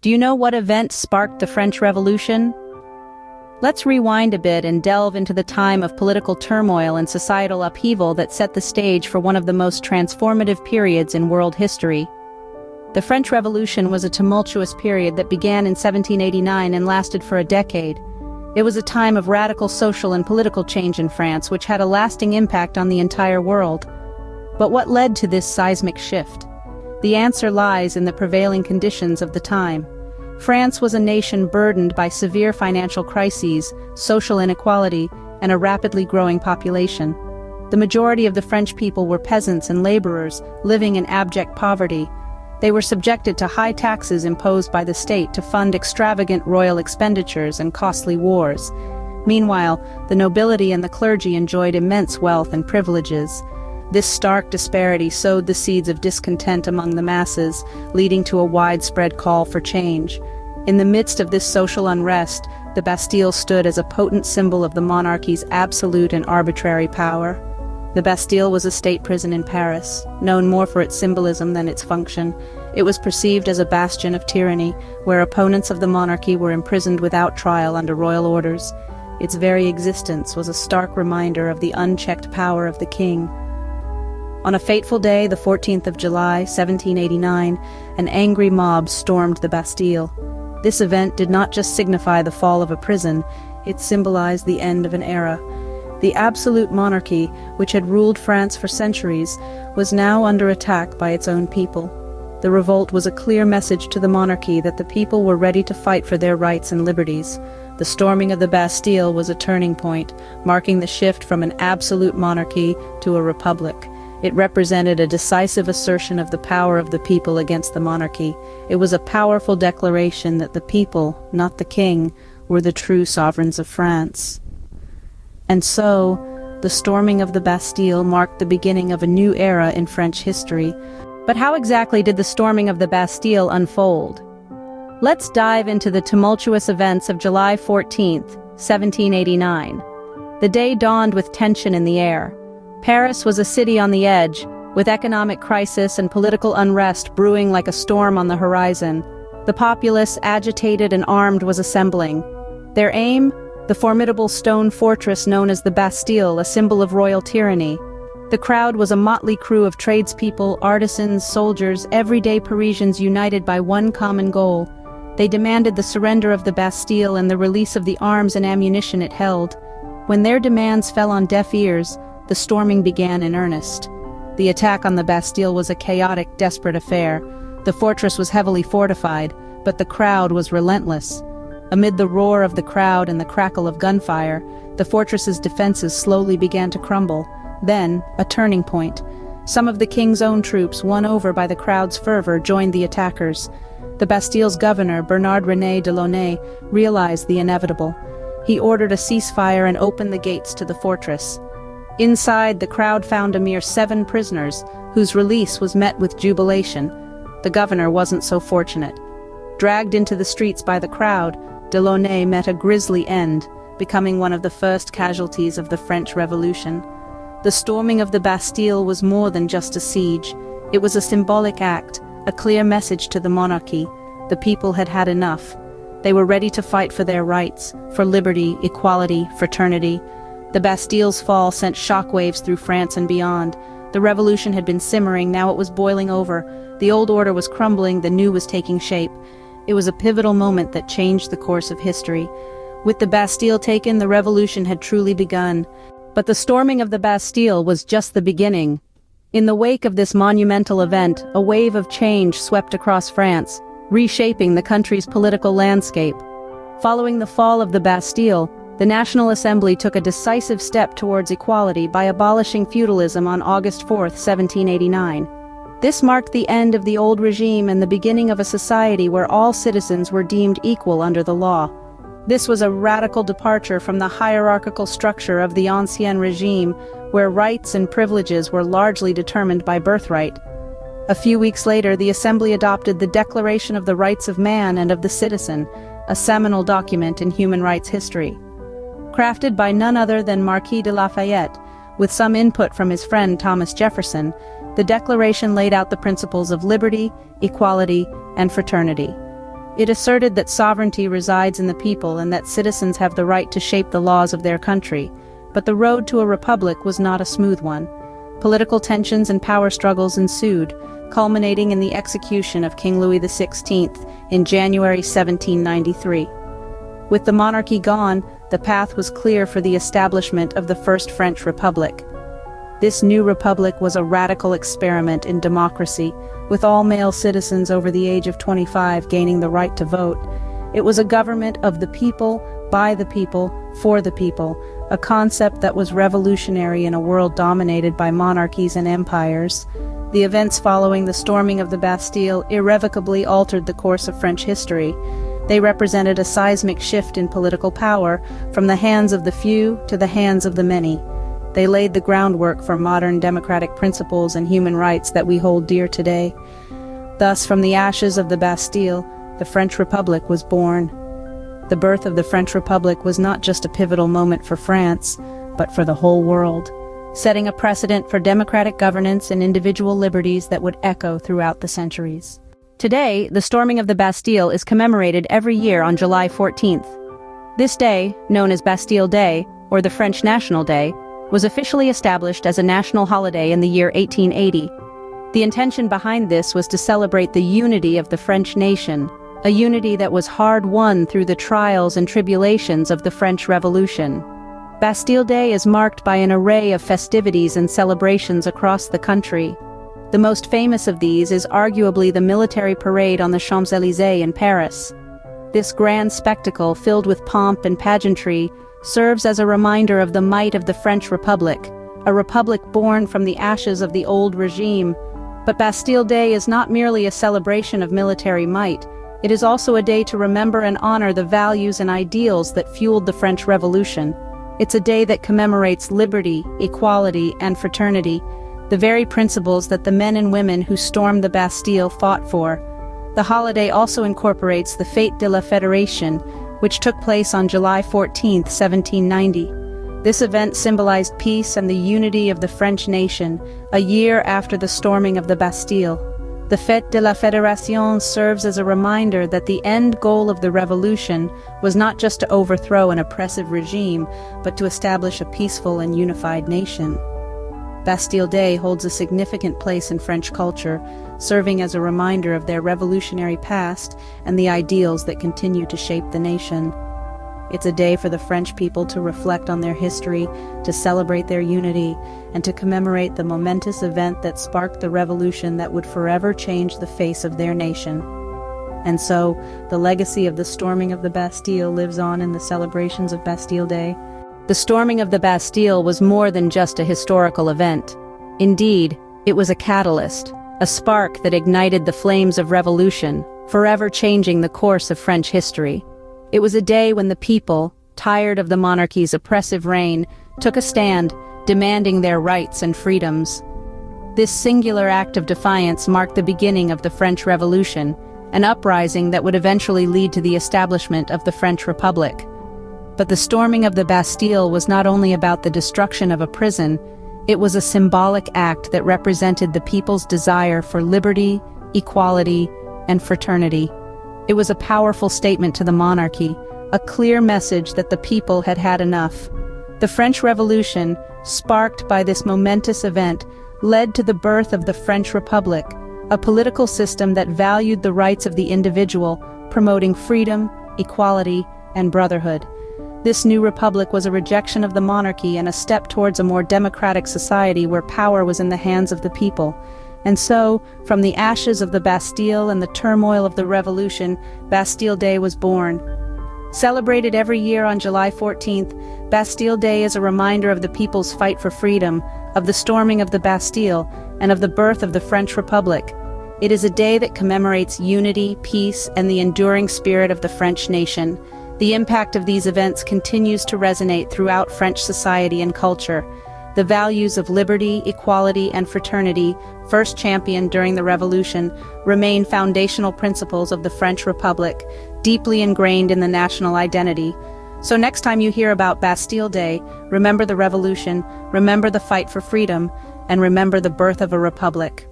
Do you know what event sparked the French Revolution? Let's rewind a bit and delve into the time of political turmoil and societal upheaval that set the stage for one of the most transformative periods in world history. The French Revolution was a tumultuous period that began in 1789 and lasted for a decade. It was a time of radical social and political change in France, which had a lasting impact on the entire world. But what led to this seismic shift? The answer lies in the prevailing conditions of the time. France was a nation burdened by severe financial crises, social inequality, and a rapidly growing population. The majority of the French people were peasants and laborers, living in abject poverty. They were subjected to high taxes imposed by the state to fund extravagant royal expenditures and costly wars. Meanwhile, the nobility and the clergy enjoyed immense wealth and privileges. This stark disparity sowed the seeds of discontent among the masses, leading to a widespread call for change. In the midst of this social unrest, the Bastille stood as a potent symbol of the monarchy's absolute and arbitrary power. The Bastille was a state prison in Paris, known more for its symbolism than its function. It was perceived as a bastion of tyranny, where opponents of the monarchy were imprisoned without trial under royal orders. Its very existence was a stark reminder of the unchecked power of the king. On a fateful day, the 14th of July, 1789, an angry mob stormed the Bastille. This event did not just signify the fall of a prison, it symbolized the end of an era. The absolute monarchy, which had ruled France for centuries, was now under attack by its own people. The revolt was a clear message to the monarchy that the people were ready to fight for their rights and liberties. The storming of the Bastille was a turning point, marking the shift from an absolute monarchy to a republic. It represented a decisive assertion of the power of the people against the monarchy. It was a powerful declaration that the people, not the king, were the true sovereigns of France. And so, the storming of the Bastille marked the beginning of a new era in French history. But how exactly did the storming of the Bastille unfold? Let's dive into the tumultuous events of July 14th, 1789. The day dawned with tension in the air. Paris was a city on the edge, with economic crisis and political unrest brewing like a storm on the horizon. The populace, agitated and armed, was assembling. Their aim? The formidable stone fortress known as the Bastille, a symbol of royal tyranny. The crowd was a motley crew of tradespeople, artisans, soldiers, everyday Parisians united by one common goal. They demanded the surrender of the Bastille and the release of the arms and ammunition it held. When their demands fell on deaf ears, the storming began in earnest. The attack on the Bastille was a chaotic, desperate affair. The fortress was heavily fortified, but the crowd was relentless. Amid the roar of the crowd and the crackle of gunfire, the fortress's defenses slowly began to crumble. Then, a turning point. Some of the king's own troops, won over by the crowd's fervor, joined the attackers. The Bastille's governor, Bernard-René de Launay, realized the inevitable. He ordered a ceasefire and opened the gates to the fortress. Inside, the crowd found a mere 7 prisoners, whose release was met with jubilation. The governor wasn't so fortunate. Dragged into the streets by the crowd, de Launay met a grisly end, becoming one of the first casualties of the French Revolution. The storming of the Bastille was more than just a siege. It was a symbolic act, a clear message to the monarchy. The people had had enough. They were ready to fight for their rights, for liberty, equality, fraternity. The Bastille's fall sent shockwaves through France and beyond. The revolution had been simmering, now it was boiling over. The old order was crumbling, the new was taking shape. It was a pivotal moment that changed the course of history. With the Bastille taken, the revolution had truly begun. But the storming of the Bastille was just the beginning. In the wake of this monumental event, a wave of change swept across France, reshaping the country's political landscape. Following the fall of the Bastille, the National Assembly took a decisive step towards equality by abolishing feudalism on August 4, 1789. This marked the end of the old regime and the beginning of a society where all citizens were deemed equal under the law. This was a radical departure from the hierarchical structure of the Ancien Regime, where rights and privileges were largely determined by birthright. A few weeks later, the Assembly adopted the Declaration of the Rights of Man and of the Citizen, a seminal document in human rights history. Crafted by none other than Marquis de Lafayette, with some input from his friend Thomas Jefferson, the Declaration laid out the principles of liberty, equality, and fraternity. It asserted that sovereignty resides in the people and that citizens have the right to shape the laws of their country. But the road to a republic was not a smooth one. Political tensions and power struggles ensued, culminating in the execution of King Louis XVI in January 1793. With the monarchy gone, the path was clear for the establishment of the First French Republic. This new republic was a radical experiment in democracy, with all male citizens over the age of 25 gaining the right to vote. It was a government of the people, by the people, for the people, a concept that was revolutionary in a world dominated by monarchies and empires. The events following the storming of the Bastille irrevocably altered the course of French history. They represented a seismic shift in political power, from the hands of the few to the hands of the many. They laid the groundwork for modern democratic principles and human rights that we hold dear today. Thus, from the ashes of the Bastille, the French Republic was born. The birth of the French Republic was not just a pivotal moment for France, but for the whole world, setting a precedent for democratic governance and individual liberties that would echo throughout the centuries. Today, the storming of the Bastille is commemorated every year on July 14th. This day, known as Bastille Day, or the French National Day, was officially established as a national holiday in the year 1880. The intention behind this was to celebrate the unity of the French nation, a unity that was hard-won through the trials and tribulations of the French Revolution. Bastille Day is marked by an array of festivities and celebrations across the country. The most famous of these is arguably the military parade on the Champs-Élysées in Paris. This grand spectacle, filled with pomp and pageantry, serves as a reminder of the might of the French Republic, a republic born from the ashes of the old regime. But Bastille Day is not merely a celebration of military might. It is also a day to remember and honor the values and ideals that fueled the French Revolution. It's a day that commemorates liberty, equality, and fraternity, the very principles that the men and women who stormed the Bastille fought for. The holiday also incorporates the Fête de la Fédération, which took place on July 14, 1790. This event symbolized peace and the unity of the French nation, a year after the storming of the Bastille. The Fête de la Fédération serves as a reminder that the end goal of the revolution was not just to overthrow an oppressive regime, but to establish a peaceful and unified nation. Bastille Day holds a significant place in French culture, serving as a reminder of their revolutionary past and the ideals that continue to shape the nation. It's a day for the French people to reflect on their history, to celebrate their unity, and to commemorate the momentous event that sparked the revolution that would forever change the face of their nation. And so, the legacy of the storming of the Bastille lives on in the celebrations of Bastille Day. The storming of the Bastille was more than just a historical event. Indeed, it was a catalyst, a spark that ignited the flames of revolution, forever changing the course of French history. It was a day when the people, tired of the monarchy's oppressive reign, took a stand, demanding their rights and freedoms. This singular act of defiance marked the beginning of the French Revolution, an uprising that would eventually lead to the establishment of the French Republic. But the storming of the Bastille was not only about the destruction of a prison, it was a symbolic act that represented the people's desire for liberty, equality, and fraternity. It was a powerful statement to the monarchy, a clear message that the people had had enough. The French Revolution, sparked by this momentous event, led to the birth of the French Republic, a political system that valued the rights of the individual, promoting freedom, equality, and brotherhood. This new republic was a rejection of the monarchy and a step towards a more democratic society where power was in the hands of the people. And so, from the ashes of the Bastille and the turmoil of the Revolution, Bastille Day was born. Celebrated every year on July 14th, Bastille Day is a reminder of the people's fight for freedom, of the storming of the Bastille, and of the birth of the French Republic. It is a day that commemorates unity, peace, and the enduring spirit of the French nation. The impact of these events continues to resonate throughout French society and culture. The values of liberty, equality, and fraternity, first championed during the Revolution, remain foundational principles of the French Republic, deeply ingrained in the national identity. So next time you hear about Bastille Day, remember the Revolution, remember the fight for freedom, and remember the birth of a republic.